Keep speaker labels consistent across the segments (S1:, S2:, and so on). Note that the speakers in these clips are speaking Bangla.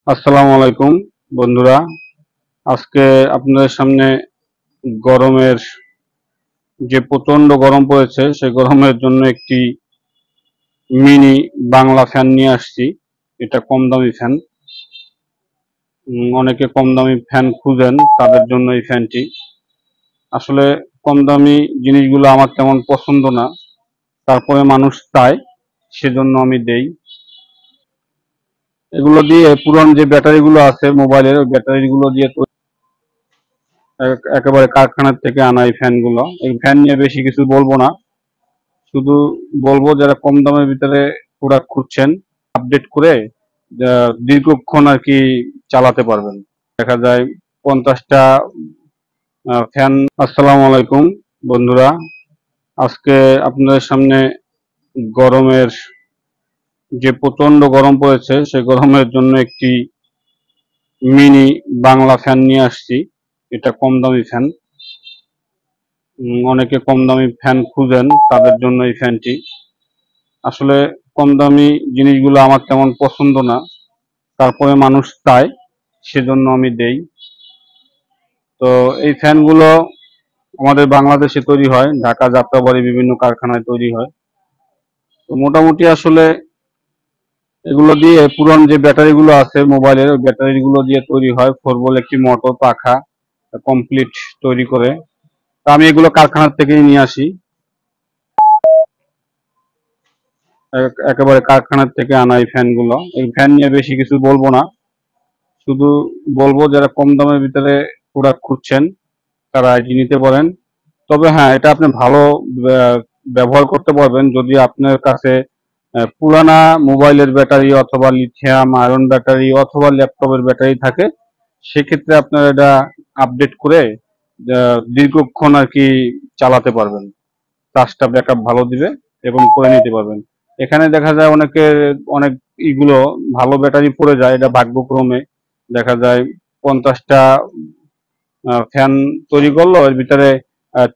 S1: আসসালামু আলাইকুম বন্ধুরা। আজকে আপনাদের সামনে গরমের যে প্রচন্ড গরম পড়েছে সেই গরমের জন্য একটি মিনি বাংলা ফ্যান নিয়ে আসছি। এটা কম দামি ফ্যান। অনেকে কম দামি ফ্যান খুঁজেন, তাদের জন্য এই ফ্যানটি। আসলে কম দামি জিনিসগুলো আমার তেমন পছন্দ না, তারপরে মানুষ চায়, সেজন্য আমি দেই। এগুলো দিয়ে পুরান যে ব্যাটারিগুলো আছে মোবাইলের, ওই ব্যাটারিগুলো দিয়ে একেবারে কারখানার থেকে আনা এই ফ্যানগুলো। এই ফ্যান নিয়ে বেশি কিছু বলবো না, শুধু বলবো যারা কম দামের ভিতরে প্রোডাক্ট খুঁজছেন, আপডেট করে দীর্ঘক্ষণ আর কি চালাতে পারবেন। দেখা যায় 50টা ফ্যান। আসসালামু আলাইকুম বন্ধুরা। আজকে আপনাদের সামনে গরমের যে প্রচন্ড গরম পড়েছে সেই গরমের জন্য একটি মিনি বাংলা ফ্যান নিয়ে আসছি। এটা কম দামি ফ্যান। অনেকে কম দামি ফ্যান খুঁজেন, তাদের জন্য এই ফ্যানটি। আসলে কম দামি জিনিসগুলো আমার তেমন পছন্দ না, তারপরে মানুষ চায়, সেজন্য আমি দেই। তো এই ফ্যানগুলো আমাদের বাংলাদেশে তৈরি হয়, ঢাকা, যাত্রাবাড়ী বিভিন্ন কারখানায় তৈরি হয়। তো মোটামুটি আসলে এগুলো দিয়ে পুরান যে ব্যাটারিগুলো আছে মোবাইলের, ওই ব্যাটারিগুলো দিয়ে তৈরি হয়। 4 ভোল্ট একটি মোটর, পাখা কমপ্লিট তৈরি করে। তা আমি এগুলো কারখানার থেকেই নিয়ে আসি, একেবারে কারখানার থেকে আনা এই ফ্যানগুলো। এই ফ্যান নিয়ে বেশি কিছু বলবো না, শুধু বলবো যারা কম দামের ভিতরে প্রোডাক্ট খুঁজছেন তারা এটি নিতে পারেন। তবে হ্যাঁ, এটা আপনি ভালো ব্যবহার করতে পারবেন যদি আপনার কাছে পুরানা মোবাইলের ব্যাটারি অথবা লিথিয়াম আয়রন ব্যাটারি অথবা ল্যাপটপের ব্যাটারি থাকে। সেক্ষেত্রে আপনার এটা আপডেট করে দীর্ঘক্ষণ আর কি চালাতে পারবেন, চার্জটা ব্যাকআপ ভালো দিবে এবং করে নিতে পারবেন। এখানে দেখা যায় অনেক ইগুলো ভালো ব্যাটারি পড়ে যায়, এটা ভাগ্যক্রমে দেখা যায় 50টা ফ্যান তৈরি করলো, এর ভিতরে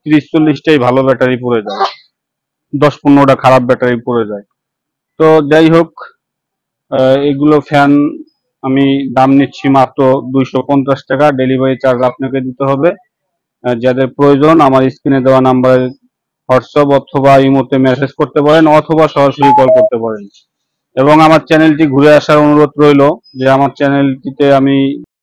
S1: 30-40টাই ভালো ব্যাটারি পড়ে যায়, 10-15টা খারাপ ব্যাটারি পড়ে যায়। তো যাই হোক, এগুলো ফ্যান আমি দাম নিচ্ছি মাত্র 250 টাকা। ডেলিভারি চার্জ আপনাকে দিতে হবে। যাদের প্রয়োজন আমার স্ক্রিনে দেওয়া নাম্বারে হোয়াটসঅ্যাপ অথবা ইমোতে মেসেজ করতে পারেন অথবা সরাসরি কল করতে পারেন। এবং আমার চ্যানেলটি ঘুরে আসার অনুরোধ রইল, যে আমার চ্যানেলটিতে আমি